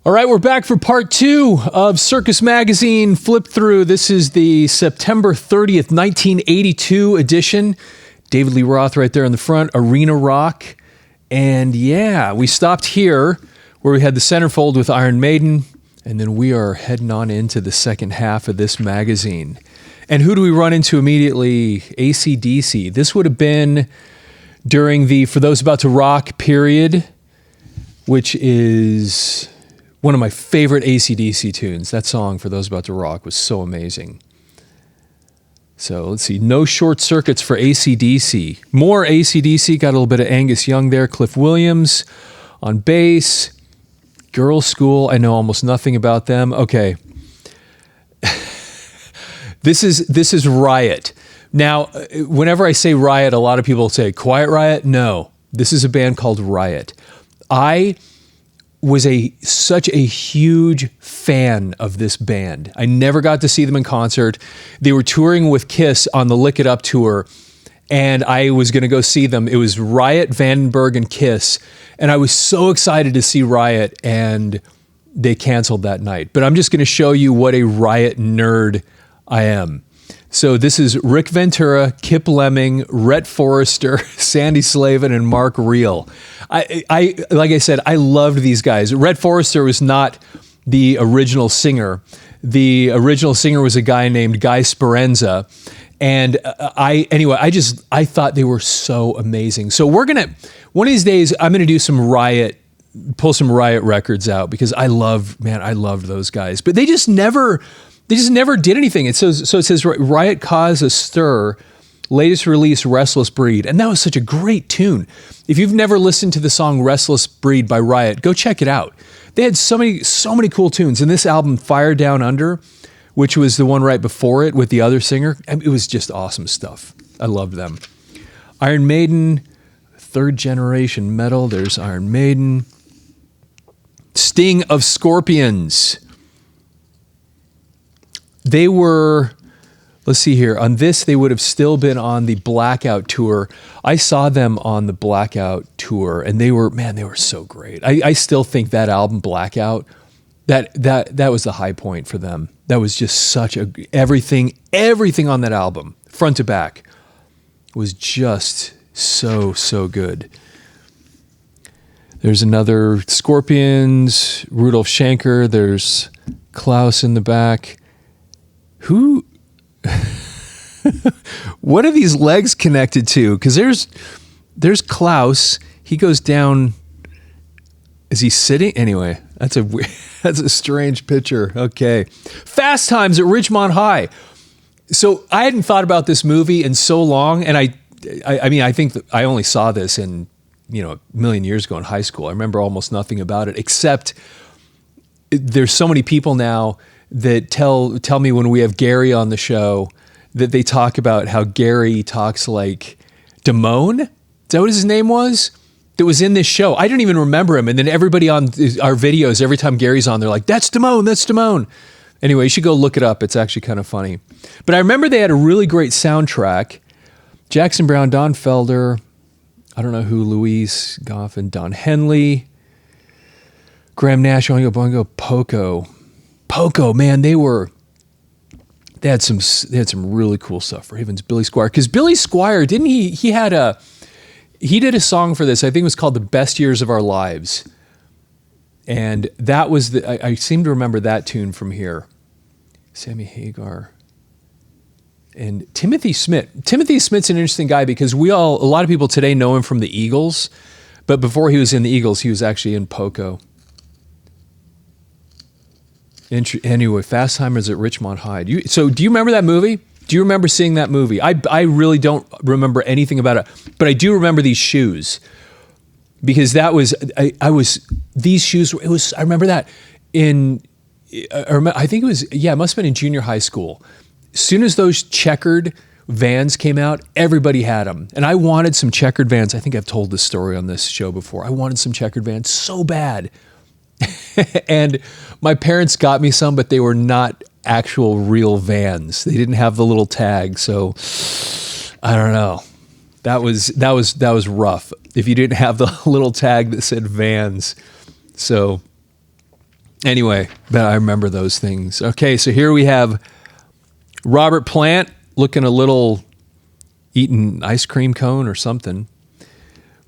All right, we're back for part 2 of Circus Magazine Flip Through. This is the September 30th, 1982 edition. David Lee Roth right there in the front, Arena Rock. And yeah, we stopped here where we had the centerfold with Iron Maiden, and then we are heading on into the second half of this magazine. And who do we run into immediately? AC/DC. This would have been during the For Those About to Rock period, which is one of my favorite AC/DC tunes. That song, For Those About to Rock, was so amazing. So let's see. No short circuits for AC/DC. More AC/DC. Got a little bit of Angus Young there. Cliff Williams on bass. Girls' School. I know almost nothing about them. Okay. This is Riot. Now, whenever I say Riot, a lot of people say Quiet Riot. No, this is a band called Riot. I was such a huge fan of this band. I never got to see them in concert. They were touring with Kiss on the Lick It Up tour, and I was going to go see them. It was Riot, Vandenberg, and Kiss, and I was so excited to see Riot, and they canceled that night. But I'm just going to show you what a Riot nerd I am. So this is Rick Ventura, Kip Lemming, Rhett Forrester, Sandy Slavin, and Mark Reel. I like I said, I loved these guys. Rhett Forrester was not the original singer. The original singer was a guy named Guy Speranza. And I thought they were so amazing. So one of these days, I'm going to do some Riot, pull some Riot records out, because I loved those guys. But they just never did anything. So it says Riot Cause a Stir, latest release Restless Breed. And that was such a great tune. If you've never listened to the song Restless Breed by Riot, go check it out. They had so many cool tunes. And this album, Fire Down Under, which was the one right before it with the other singer, it was just awesome stuff. I loved them. Iron Maiden, third generation metal. There's Iron Maiden. Sting of Scorpions. They were, let's see here, on this, they would have still been on the Blackout tour. I saw them on the Blackout tour, and they were so great. I still think that album, Blackout, that was the high point for them. That was just such everything on that album, front to back, was just so good. There's another Scorpions, Rudolf Schenker, there's Klaus in the back. Who, what are these legs connected to? Because there's Klaus. He goes down. Is he sitting? Anyway, that's a strange picture. Okay. Fast Times at Ridgemont High. So I hadn't thought about this movie in so long. And I mean, I think that I only saw this in, a million years ago in high school. I remember almost nothing about it, except there's so many people now that tell me when we have Gary on the show that they talk about how Gary talks like Damone. Is that what his name was? That was in this show. I didn't even remember him. And then everybody on our videos, every time Gary's on, they're like, that's Damone, that's Damone. Anyway, you should go look it up. It's actually kind of funny. But I remember they had a really great soundtrack. Jackson Browne, Don Felder, I don't know who, Louise Goff and Don Henley, Graham Nash, Oingo Boingo, Poco, man, they had some really cool stuff. Ravens, Billy Squier, because Billy Squier, didn't he did a song for this. I think it was called "The Best Years of Our Lives," and that was I seem to remember that tune from here. Sammy Hagar and Timothy Smith. Timothy Smith's an interesting guy because a lot of people today know him from the Eagles, but before he was in the Eagles, he was actually in Poco. Anyway, Fast Timers at Ridgemont High. Do you remember that movie? Do you remember seeing that movie? I really don't remember anything about it, but I do remember these shoes because these shoes. I remember that I think it was, it must have been in junior high school. As soon as those Checkered Vans came out, everybody had them. And I wanted some Checkered Vans. I think I've told this story on this show before. I wanted some Checkered Vans so bad. And my parents got me some, but they were not actual real Vans. They didn't have the little tag. So I don't know. That was rough. If you didn't have the little tag that said Vans. So Anyway, but I remember those things. Okay, so here we have Robert Plant looking a little, eating ice cream cone or something.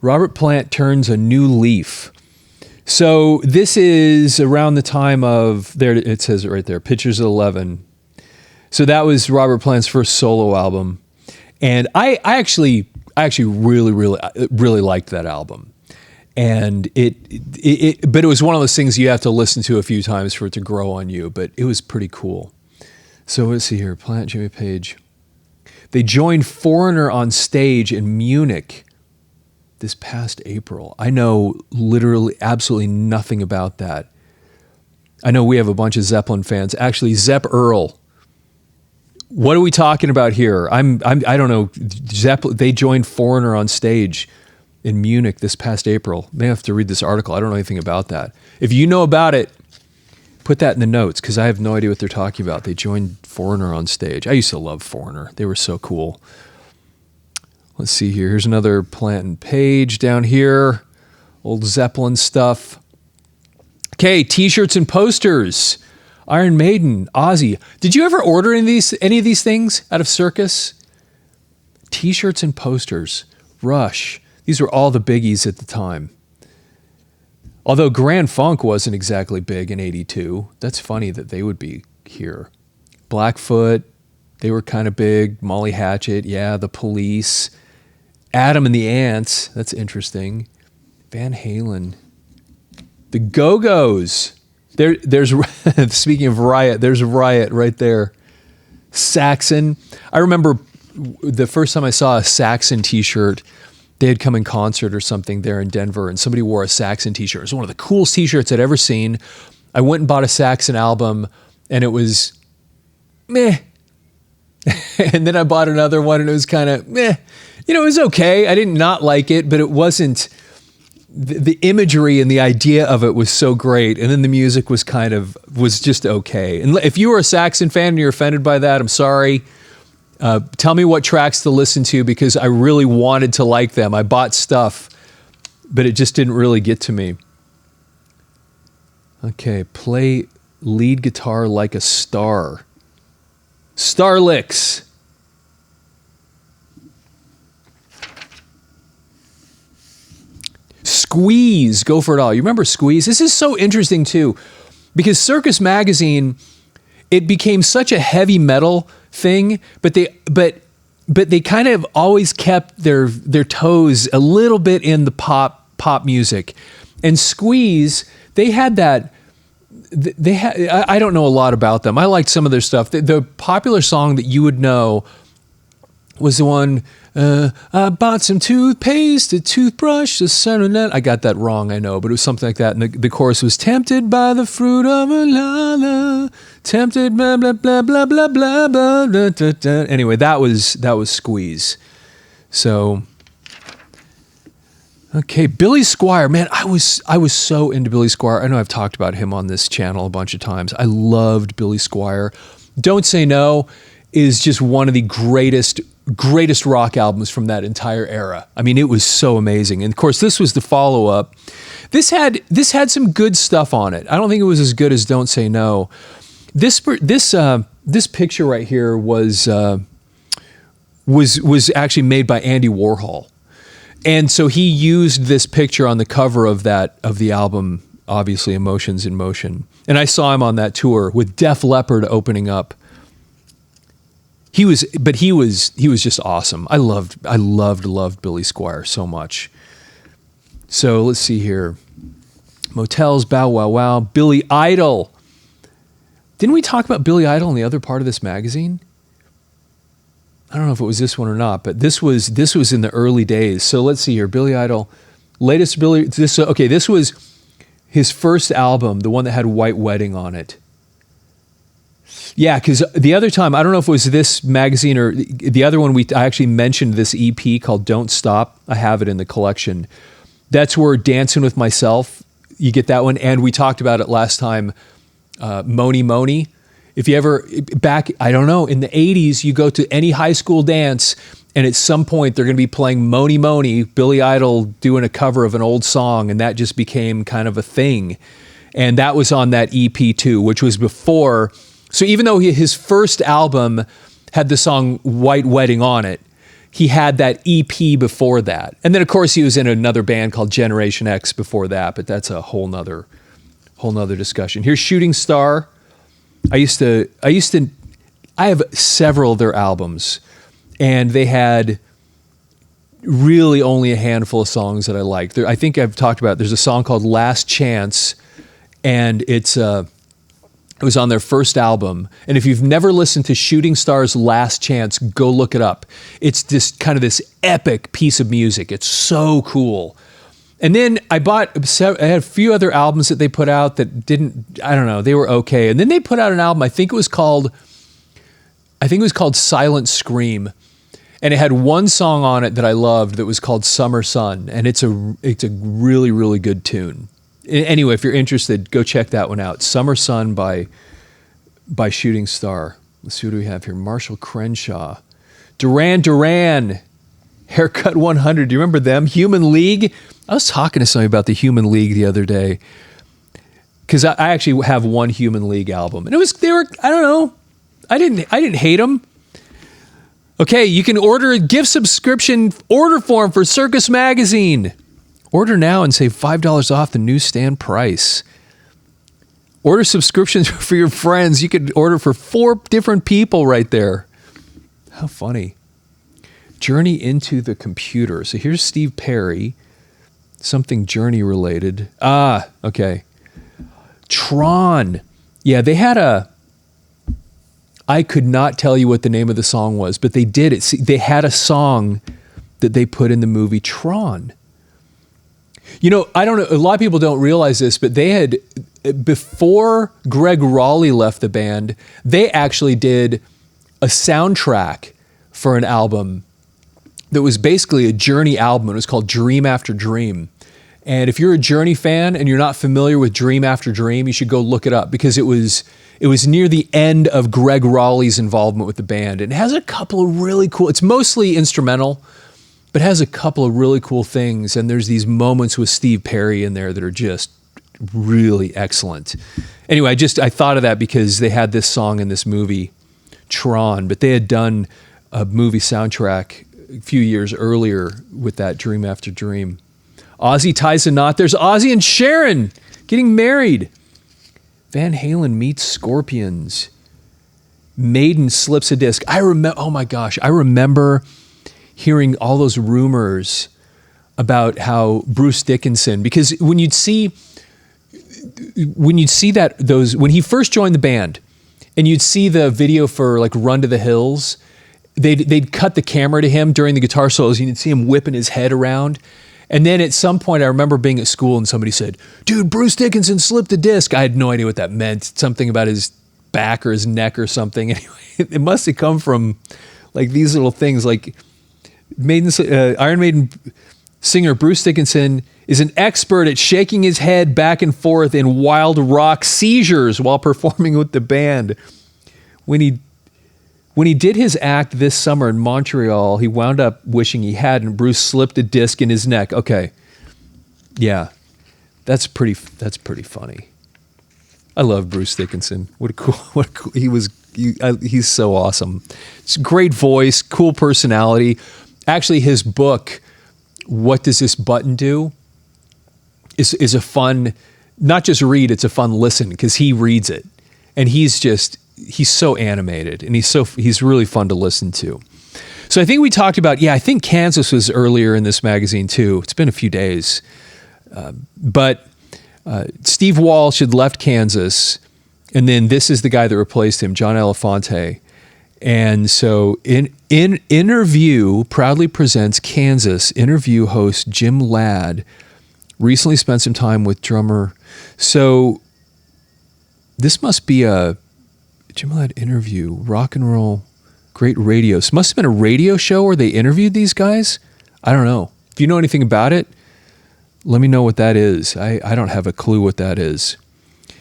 Robert Plant turns a new leaf. So this is around the time of, there it says it right there, Pictures of 11. So that was Robert Plant's first solo album. And I actually really liked that album. And but it was one of those things you have to listen to a few times for it to grow on you, but it was pretty cool. So let's see here, Plant, Jimmy Page. They joined Foreigner on stage in Munich this past April. I know literally absolutely nothing about that. I know we have a bunch of Zeppelin fans. Actually, Zepp Earl. What are we talking about here? I don't know. Zeppelin, they joined Foreigner on stage in Munich this past April. May have to read this article. I don't know anything about that. If you know about it, put that in the notes, because I have no idea what they're talking about. They joined Foreigner on stage. I used to love Foreigner. They were so cool. Let's see here. Here's another Plant and Page down here. Old Zeppelin stuff. Okay, T-shirts and posters. Iron Maiden, Ozzy. Did you ever order any of these things out of Circus? T-shirts and posters. Rush. These were all the biggies at the time. Although Grand Funk wasn't exactly big in 82. That's funny that they would be here. Blackfoot, they were kind of big. Molly Hatchet, yeah, The Police. Adam and the Ants, that's interesting. Van Halen. The Go-Go's. There's speaking of Riot, there's Riot right there. Saxon. I remember the first time I saw a Saxon t-shirt, they had come in concert or something there in Denver, and somebody wore a Saxon t-shirt. It was one of the coolest t-shirts I'd ever seen. I went and bought a Saxon album, and it was meh. And then I bought another one, and it was kind of meh. You know, it was okay. I did not like it, but it wasn't... The imagery and the idea of it was so great, and then the music was just okay. And if you were a Saxon fan and you're offended by that, I'm sorry. Tell me what tracks to listen to, because I really wanted to like them. I bought stuff, but it just didn't really get to me. Okay, play lead guitar like a star. Star licks. Squeeze, Go For It All. You remember Squeeze? This is so interesting too, because Circus Magazine, it became such a heavy metal thing, but they kind of always kept their toes a little bit in the pop music. And Squeeze, they had that. I don't know a lot about them. I liked some of their stuff. The popular song that you would know was the one, I bought some toothpaste, a toothbrush, a center. I got that wrong, I know, but it was something like that. And the chorus was, tempted by the fruit of a lala, tempted blah, blah, blah, blah, blah, blah, blah, da, da, da. Anyway, that was Squeeze. So, okay, Billy Squier. Man, I was so into Billy Squier. I know I've talked about him on this channel a bunch of times. I loved Billy Squier. Don't Say No is just one of the greatest rock albums from that entire era. I mean, it was so amazing. And of course, this was the follow-up. This had some good stuff on it. I don't think it was as good as Don't Say No. This picture right here was actually made by Andy Warhol. And so he used this picture on the cover of the album, obviously Emotions in Motion. And I saw him on that tour with Def Leppard opening up. He was just awesome. I loved Billy Squier so much. So let's see here. Motels, Bow Wow Wow, Billy Idol. Didn't we talk about Billy Idol in the other part of this magazine? I don't know if it was this one or not, but this was in the early days. So let's see here. Billy Idol, latest Billy. This was his first album, the one that had White Wedding on it. Yeah, because the other time, I don't know if it was this magazine or the other one, I actually mentioned this EP called Don't Stop. I have it in the collection. That's where Dancing With Myself, you get that one. And we talked about it last time, Mony. If you ever, back, I don't know, in the 80s, you go to any high school dance, and at some point they're going to be playing Mony, Billy Idol doing a cover of an old song, and that just became kind of a thing. And that was on that EP too, which was before. So even though his first album had the song White Wedding on it, he had that EP before that. And then of course he was in another band called Generation X before that, but that's a whole nother discussion. Here's Shooting Star. I have several of their albums, and they had really only a handful of songs that I liked. I think I've talked about, there's a song called Last Chance, and it was on their first album. And if you've never listened to Shooting Star's Last Chance, go look it up. It's this epic piece of music. It's so cool. And then I had a few other albums that they put out that they were okay. And then they put out an album, I think it was called Silent Scream. And it had one song on it that I loved that was called Summer Sun. And it's a really, really good tune. Anyway, if you're interested, go check that one out. Summer Sun by Shooting Star. Let's see, what do we have here? Marshall Crenshaw. Duran Duran. Haircut 100. Do you remember them? Human League. I was talking to somebody about the Human League the other day, because I actually have one Human League album, and I don't know. I didn't hate them. Okay, you can order a gift subscription order form for Circus Magazine. Order now and save $5 off the newsstand price. Order subscriptions for your friends. You could order for 4 different people right there. How funny. Journey into the Computer. So here's Steve Perry. Something Journey related. Okay. Tron. Yeah, they had I could not tell you what the name of the song was, but they did it. See, they had a song that they put in the movie Tron. You know, I don't know, a lot of people don't realize this, but they had, before Greg Raleigh left the band, they actually did a soundtrack for an album that was basically a Journey album. It was called Dream After Dream. And if you're a Journey fan and you're not familiar with Dream After Dream, you should go look it up, because it was near the end of Greg Raleigh's involvement with the band. And it has a couple of really cool, it's mostly instrumental, but has a couple of really cool things. And there's these moments with Steve Perry in there that are just really excellent. Anyway, I thought of that because they had this song in this movie, Tron, but they had done a movie soundtrack a few years earlier with that Dream After Dream. Ozzy ties a knot. There's Ozzy and Sharon getting married. Van Halen meets Scorpions. Maiden slips a disc. I remember hearing all those rumors about how Bruce Dickinson, because when you'd see that, when he first joined the band and you'd see the video for like Run to the Hills, they'd cut the camera to him during the guitar solos and you'd see him whipping his head around. And then at some point, I remember being at school and somebody said, dude, Bruce Dickinson slipped a disc. I had no idea what that meant. Something about his back or his neck or something. Anyway, it must have come from like these little things. Like Iron Maiden singer Bruce Dickinson is an expert at shaking his head back and forth in wild rock seizures while performing with the band. When he did his act this summer in Montreal, he wound up wishing he hadn't. Bruce slipped a disc in his neck. Okay. Yeah. That's pretty funny. I love Bruce Dickinson. He's so awesome. It's a great voice, cool personality. Actually, his book, What Does This Button Do? is a fun, not just read, it's a fun listen, because he reads it. And he's so animated, and he's really fun to listen to. So I think we talked about, I think Kansas was earlier in this magazine too. It's been a few days. But Steve Walsh had left Kansas, and then this is the guy that replaced him, John Elefante. And so in Interview proudly presents Kansas. Interview host Jim Ladd recently spent some time with drummer. So this must be a Jim Ladd interview, rock and roll, great radio. So it must have been a radio show where they interviewed these guys. I don't know. If you know anything about it, let me know what that is. I don't have a clue what that is.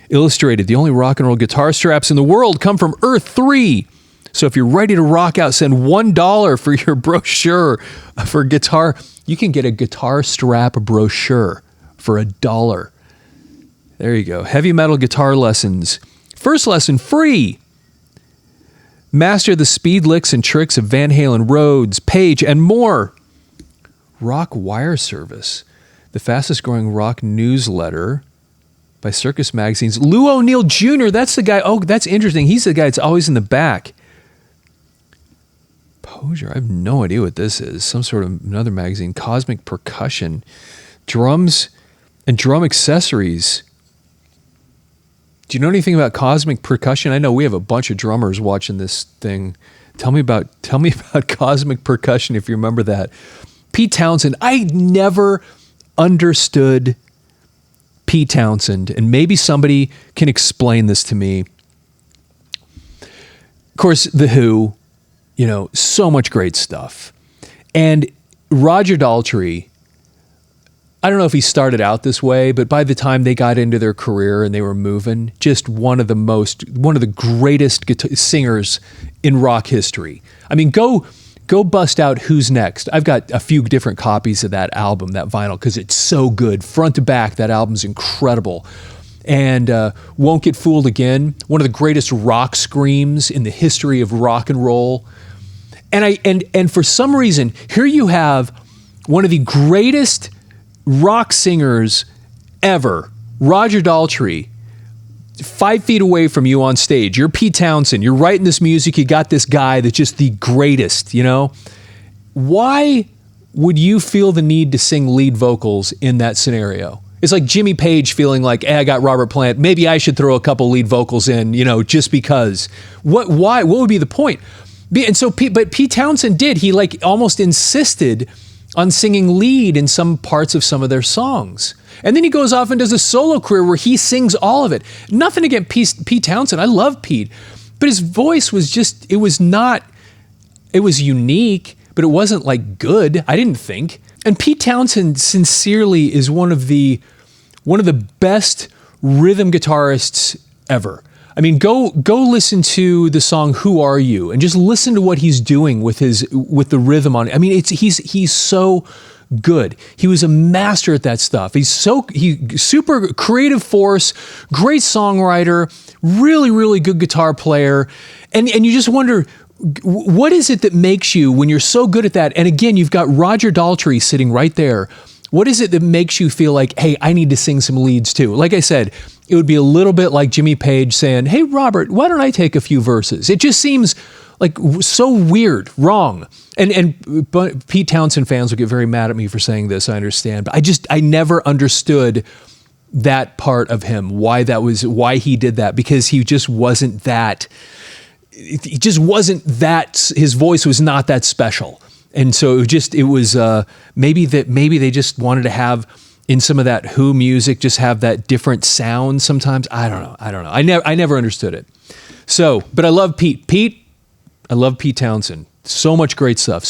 Illustrated, the only rock and roll guitar straps in the world come from Earth 3. So if you're ready to rock out, send $1 for your brochure for guitar. You can get a guitar strap brochure for $1. There you go. Heavy metal guitar lessons. First lesson, free. Master the speed licks and tricks of Van Halen, Rhodes, Page, and more. Rock Wire Service, the fastest growing rock newsletter by Circus Magazine's Lou O'Neill Jr. That's the guy. Oh, that's interesting. He's the guy that's always in the back. Posure. I have no idea what this is. Some sort of another magazine. Cosmic Percussion. Drums and drum accessories. Do you know anything about Cosmic Percussion? I know we have a bunch of drummers watching this thing. Tell me about Cosmic Percussion if you remember that. Pete Townshend. I never understood Pete Townshend, and maybe somebody can explain this to me. Of course, The Who, so much great stuff. And Roger Daltrey, I don't know if he started out this way, but by the time they got into their career and they were moving, just one of the greatest singers in rock history. I mean, go bust out Who's Next. I've got a few different copies of that album, that vinyl, because it's so good. Front to back, that album's incredible. And Won't Get Fooled Again, one of the greatest rock screams in the history of rock and roll. And for some reason, here you have one of the greatest rock singers ever, Roger Daltrey, 5 feet away from you on stage. You're Pete Townshend. You're writing this music. You got this guy that's just the greatest, Why would you feel the need to sing lead vocals in that scenario? It's like Jimmy Page feeling like, hey, I got Robert Plant. Maybe I should throw a couple lead vocals in, just because. Why? What would be the point? But Pete Townshend did. He almost insisted on singing lead in some parts of some of their songs. And then he goes off and does a solo career where he sings all of it. Nothing against Pete Townshend. I love Pete. But his voice was it was unique, but it wasn't good, I didn't think. And Pete Townshend sincerely is one of the best rhythm guitarists ever. I mean, go listen to the song "Who Are You" and just listen to what he's doing with the rhythm on it. I mean, he's so good. He was a master at that stuff. He's super creative force, great songwriter, really, really good guitar player. And you just wonder, what is it that makes you, when you're so good at that? And again, you've got Roger Daltrey sitting right there. What is it that makes you feel like, hey, I need to sing some leads too? Like I said, it would be a little bit like Jimmy Page saying, hey, Robert, why don't I take a few verses? It just seems like so weird, wrong. But Pete Townshend fans will get very mad at me for saying this, I understand. But I never understood that part of him, why he did that, because he just wasn't that, his voice was not that special. And so maybe they just wanted to have, in some of that Who music, just have that different sound sometimes. I don't know. I never understood it. So, but I love Pete. I love Pete Townshend. So much great stuff.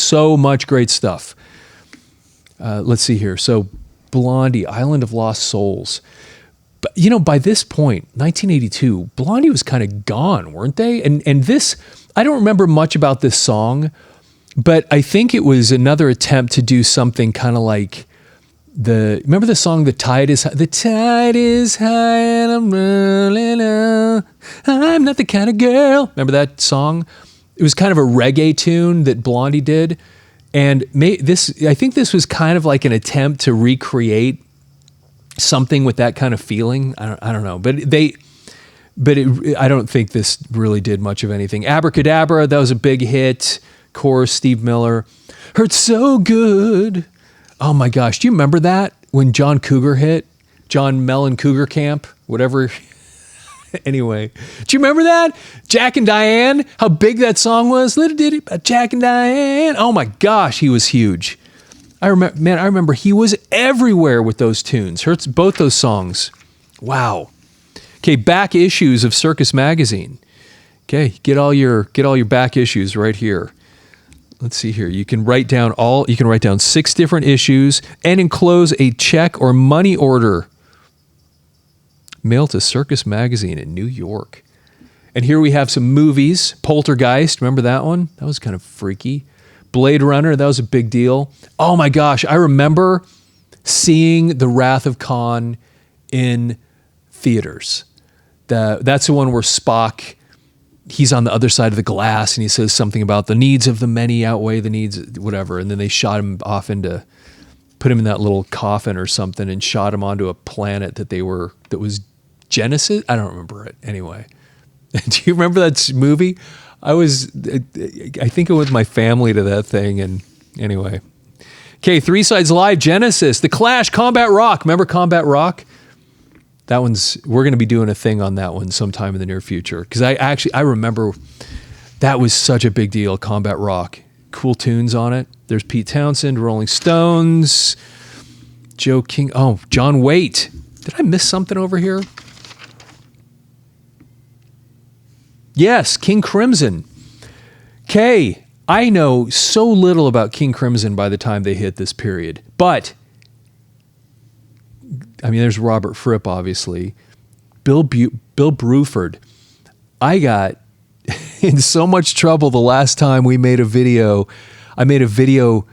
Let's see here. So Blondie, Island of Lost Souls. But, by this point, 1982, Blondie was kind of gone, weren't they? And this, I don't remember much about this song, but I think it was another attempt to do something kind of like remember the song, The Tide is High and I'm rolling out. I'm not the kind of girl. Remember that song? It was kind of a reggae tune that Blondie did. And I think this was kind of like an attempt to recreate something with that kind of feeling. I don't know. I don't think this really did much of anything. Abracadabra, that was a big hit. Chorus, Steve Miller. Hurts so good. Oh my gosh, do you remember that when John Cougar hit? John Mellencamp, whatever. Anyway, do you remember that? Jack and Diane, how big that song was? Little ditty about Jack and Diane. Oh my gosh, he was huge. I remember he was everywhere with those tunes. Hurts, both those songs. Wow. Okay, back issues of Circus Magazine. Okay, get all your back issues right here. Let's see here. You can write down 6 different issues and enclose a check or money order. Mailed to Circus Magazine in New York. And here we have some movies. Poltergeist, remember that one? That was kind of freaky. Blade Runner, that was a big deal. Oh my gosh, I remember seeing The Wrath of Khan in theaters. That's the one where Spock, he's on the other side of the glass and he says something about the needs of the many outweigh the needs, whatever. And then they shot him off put him in that little coffin or something and shot him onto a planet that was Genesis. I don't remember it anyway. Do you remember that movie? I think it was with my family to that thing. And anyway. Okay, Three Sides Live, Genesis, The Clash, Combat Rock. Remember Combat Rock? We're going to be doing a thing on that one sometime in the near future. Because I remember that was such a big deal, Combat Rock. Cool tunes on it. There's Pete Townshend, Rolling Stones, Joe King. Oh, John Waite. Did I miss something over here? Yes, King Crimson. Okay, I know so little about King Crimson by the time they hit this period. But, I mean, there's Robert Fripp, obviously. Bill Bruford. I got in so much trouble the last time we made a video. I made a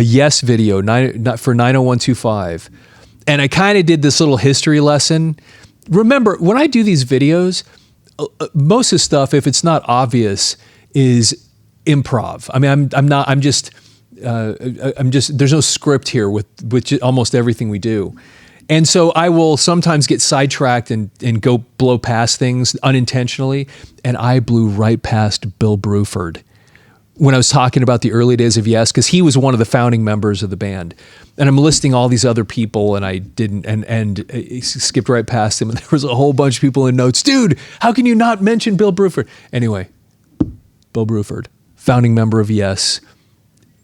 Yes video for 90125. And I kind of did this little history lesson. Remember, when I do these videos, most of the stuff, if it's not obvious, is improv. I mean, I'm just, there's no script here with almost everything we do. And so I will sometimes get sidetracked and go blow past things unintentionally. And I blew right past Bill Bruford when I was talking about the early days of Yes, because he was one of the founding members of the band. And I'm listing all these other people, and I didn't, and skipped right past him. And there was a whole bunch of people in notes. Dude, how can you not mention Bill Bruford? Anyway, Bill Bruford, founding member of Yes.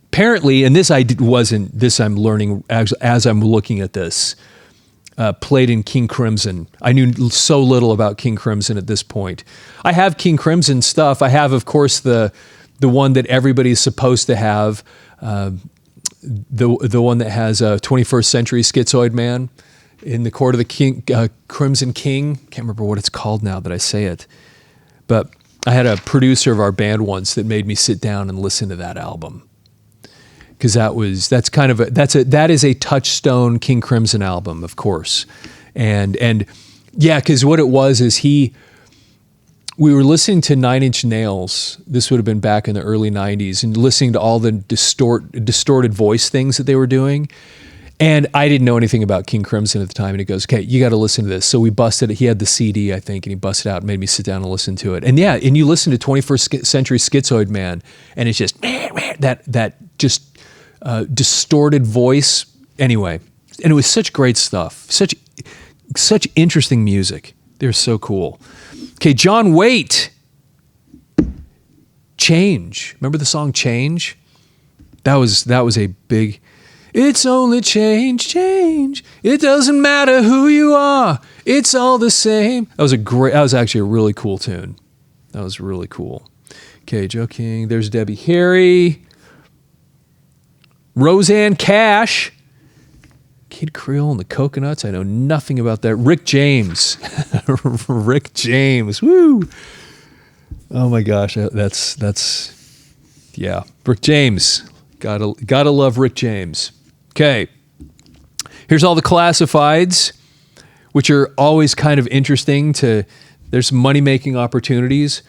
Apparently, and this I'm learning as I'm looking at this, played in King Crimson. I knew so little about King Crimson at this point. I have King Crimson stuff. I have, of course, the one that everybody's supposed to have, the one that has a 21st Century Schizoid Man in the Court of the King, Crimson King. Can't remember what it's called now that I say it. But I had a producer of our band once that made me sit down and listen to that album. Because that is a touchstone King Crimson album, of course. And yeah, because what it was is we were listening to Nine Inch Nails. This would have been back in the early 90s, and listening to all the distorted voice things that they were doing. And I didn't know anything about King Crimson at the time. And he goes, okay, you got to listen to this. So we busted it. He had the CD, I think, and he busted out and made me sit down and listen to it. And yeah, and you listen to 21st Century Schizoid Man, and it's just that just distorted voice. Anyway, and it was such great stuff. Such interesting music. They're so cool. Okay, John Waite. Change. Remember the song Change? That was a big... It's only change. It doesn't matter who you are. It's all the same. That was actually a really cool tune. That was really cool. Okay, Joe King. There's Debbie Harry. Roseanne Cash. Kid Creole and the Coconuts. I know nothing about that. Rick James. Rick James. Woo. Oh my gosh. Yeah. Rick James. Gotta love Rick James. Okay. Here's all the classifieds, which are always kind of interesting there's money-making opportunities.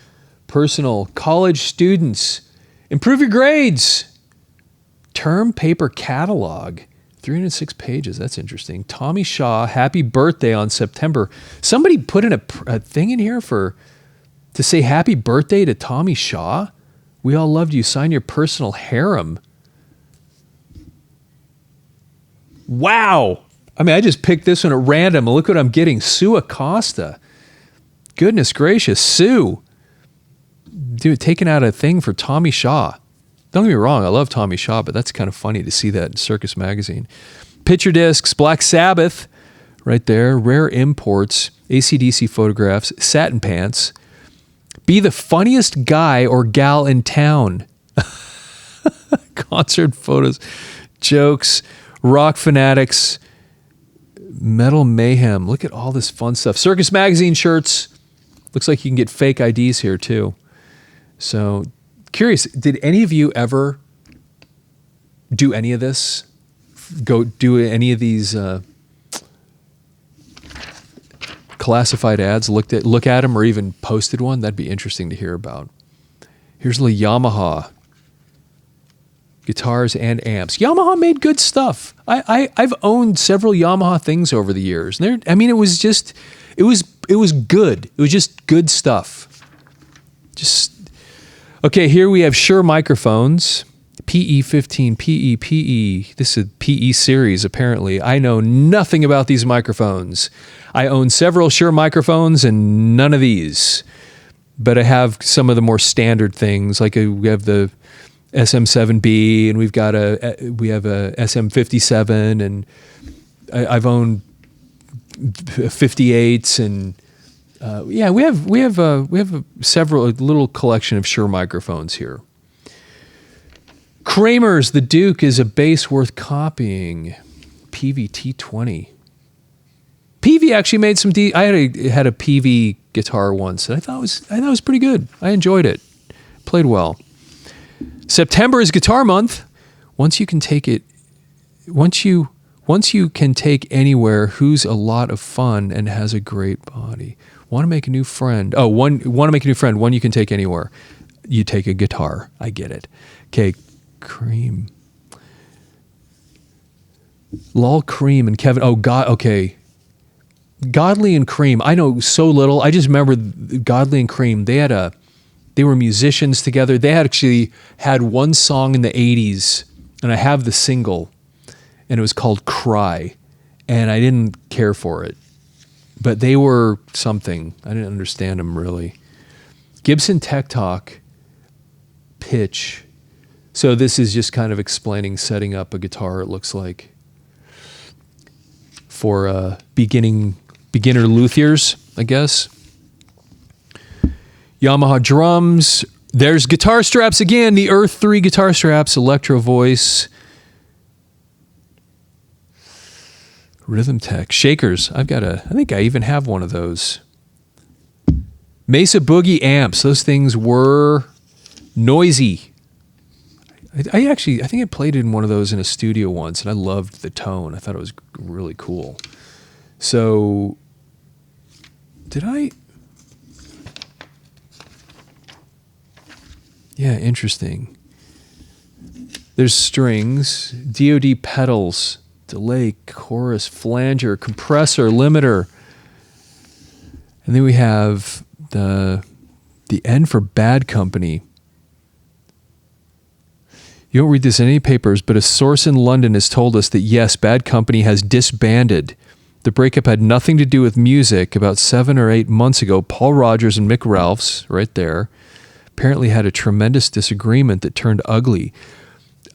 Personal, college students, improve your grades. Term paper catalog, 306 pages. That's interesting. Tommy Shaw, happy birthday on September. Somebody put in a thing in here to say happy birthday to Tommy Shaw. We all loved you. Sign your personal harem. Wow. I mean, I just picked this one at random. Look what I'm getting. Sue Acosta. Goodness gracious, Sue. Dude, taking out a thing for Tommy Shaw. Don't get me wrong, I love Tommy Shaw, but that's kind of funny to see that in Circus Magazine. Picture discs, Black Sabbath, right there. Rare imports, AC/DC photographs, satin pants. Be the funniest guy or gal in town. Concert photos, jokes, rock fanatics, metal mayhem. Look at all this fun stuff. Circus Magazine shirts. Looks like you can get fake IDs here too. So, curious, did any of you ever do any of this? Go do any of these classified ads, look at them, or even posted one, that'd be interesting to hear about. Here's the Yamaha guitars and amps. Yamaha made good stuff. I've owned several Yamaha things over the years. And it was good. It was just good stuff. Okay, here we have Shure microphones. PE15, PE. This is a PE series, apparently. I know nothing about these microphones. I own several Shure microphones and none of these. But I have some of the more standard things, like we have the SM7B, and we have a SM57, and I've owned 58s, and we have several little collection of Shure microphones here. Kramer's The Duke is a bass worth copying. PVT20. PV actually made some. I had a PV guitar once, and I thought it was pretty good. I enjoyed it. Played well. September is Guitar Month. Once you can take anywhere, who's a lot of fun and has a great body. Want to make a new friend. Want to make a new friend. One you can take anywhere. You take a guitar. I get it. Okay, Cream. Lol Cream and Kevin. Oh God. Okay. Godley and Cream. I know so little. I just remember Godley and Cream. They were musicians together. They actually had one song in the 80s, and I have the single, and it was called Cry, and I didn't care for it. But they were something. I didn't understand them, really. Gibson Tech Talk, pitch. So this is just kind of explaining setting up a guitar, it looks like, for beginner luthiers, I guess. Yamaha drums. There's guitar straps again. The Earth 3 guitar straps. Electro Voice. Rhythm Tech. Shakers. I think I even have one of those. Mesa Boogie amps. Those things were noisy. I think I played in one of those in a studio once, and I loved the tone. I thought it was really cool. So, did I... Yeah, interesting. There's strings, DoD pedals, delay, chorus, flanger, compressor, limiter. And then we have the N for Bad Company. You don't read this in any papers, but a source in London has told us that yes, Bad Company has disbanded. The breakup had nothing to do with music. About 7 or 8 months ago, Paul Rogers and Mick Ralphs, right there, apparently had a tremendous disagreement that turned ugly.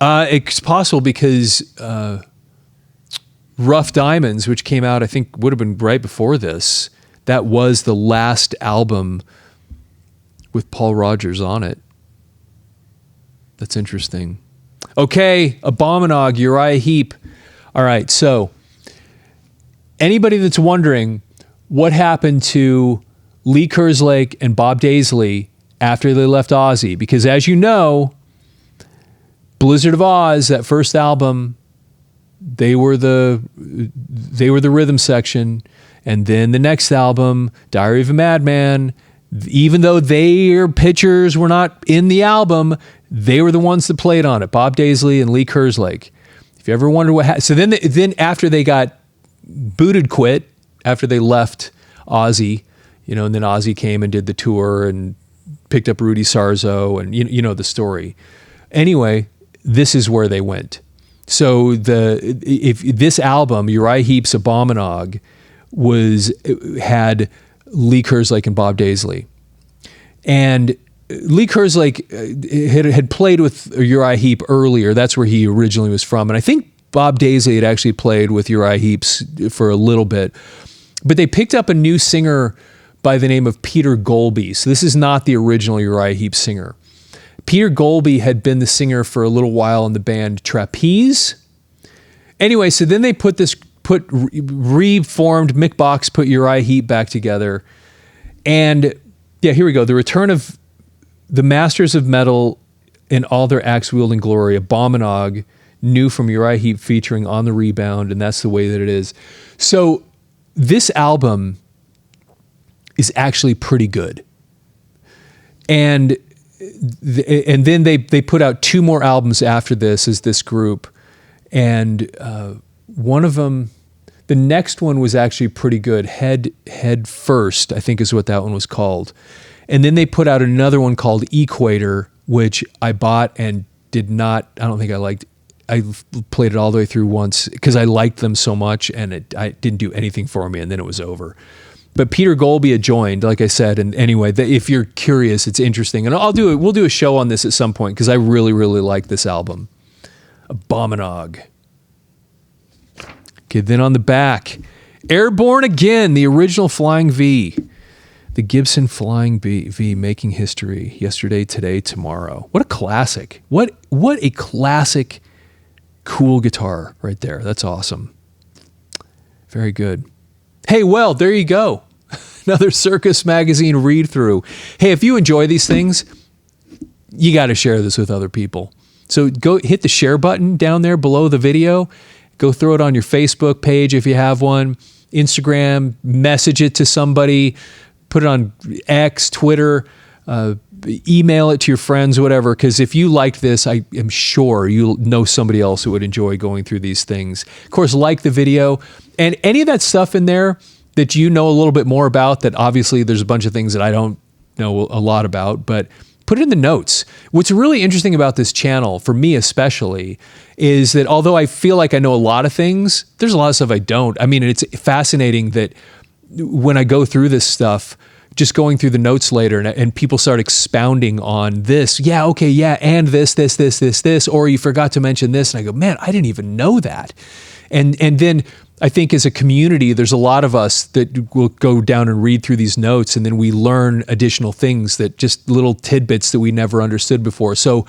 It's possible because Rough Diamonds, which came out, I think, would have been right before this, that was the last album with Paul Rogers on it. That's interesting. Okay, Abominog, Uriah Heep. All right, so anybody that's wondering what happened to Lee Kerslake and Bob Daisley after they left Ozzy, because as you know, Blizzard of Oz, that first album, they were the rhythm section, and then the next album, Diary of a Madman, even though their pictures were not in the album, they were the ones that played on it, Bob Daisley and Lee Kerslake. If you ever wonder what happened, so then after they got quit, after they left Ozzy, and then Ozzy came and did the tour and picked up Rudy Sarzo, and you know the story. Anyway, this is where they went. So if this album, Uriah Heep's Abominog, had Lee Kerslake and Bob Daisley, and Lee Kerslake had played with Uriah Heep earlier. That's where he originally was from, and I think Bob Daisley had actually played with Uriah Heep's for a little bit, but they picked up a new singer by the name of Peter Golby. So this is not the original Uriah Heep singer. Peter Golby had been the singer for a little while in the band Trapeze. Anyway, so then they reformed, Mick Box put Uriah Heep back together. And yeah, here we go. The return of the Masters of Metal in all their axe wielding glory, Abominog, new from Uriah Heep featuring On the Rebound, and that's the way that it is. So this album is actually pretty good. And then they put out 2 more albums after this as this group. And one of them, the next one was actually pretty good. Head First, I think is what that one was called. And then they put out another one called Equator, which I bought and did not, I don't think I liked. I played it all the way through once because I liked them so much, and it didn't do anything for me, and then it was over. But Peter Golby had joined, like I said, and anyway, if you're curious, it's interesting. And we'll do a show on this at some point because I really, really like this album. Abominog. Okay, then on the back, Airborne Again, the original Flying V. The Gibson Flying V making history yesterday, today, tomorrow. What a classic. What a classic, cool guitar right there. That's awesome. Very good. Hey, well, there you go. Another Circus Magazine read through. Hey, if you enjoy these things, you got to share this with other people. So go hit the share button down there below the video. Go throw it on your Facebook page if you have one. Instagram, message it to somebody. Put it on X, Twitter, email it to your friends, whatever. Because if you liked this, I am sure you'll know somebody else who would enjoy going through these things. Of course, like the video. And any of that stuff in there that you know a little bit more about, that obviously there's a bunch of things that I don't know a lot about, but put it in the notes. What's really interesting about this channel, for me especially, is that although I feel like I know a lot of things, there's a lot of stuff I don't. I mean, it's fascinating that when I go through this stuff, just going through the notes later and people start expounding on this, yeah, okay, yeah, and this, or you forgot to mention this, and I go, man, I didn't even know that. And then I think as a community, there's a lot of us that will go down and read through these notes, and then we learn additional things, that just little tidbits that we never understood before. So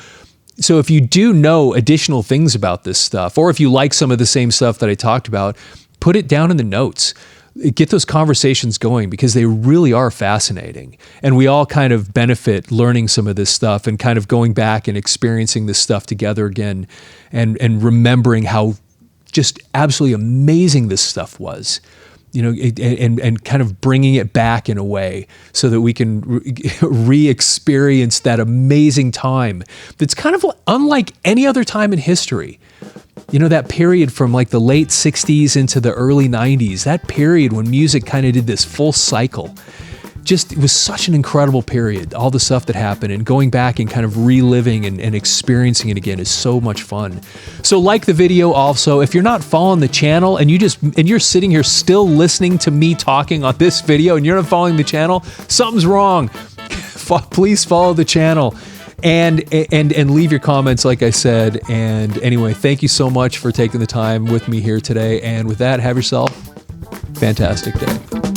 if you do know additional things about this stuff, or if you like some of the same stuff that I talked about, put it down in the notes. Get those conversations going, because they really are fascinating. And we all kind of benefit learning some of this stuff and kind of going back and experiencing this stuff together again, and remembering how just absolutely amazing this stuff was, you know, and kind of bringing it back in a way so that we can re-experience that amazing time that's kind of unlike any other time in history. You know, that period from like the late 60s into the early 90s, that period when music kind of did this full cycle. Just, it was such an incredible period. All the stuff that happened, and going back and kind of reliving and experiencing it again is so much fun. So like the video also. If you're not following the channel and you're sitting here still listening to me talking on this video and you're not following the channel, something's wrong. Please follow the channel. And leave your comments, like I said. And anyway, thank you so much for taking the time with me here today. And with that, have yourself a fantastic day.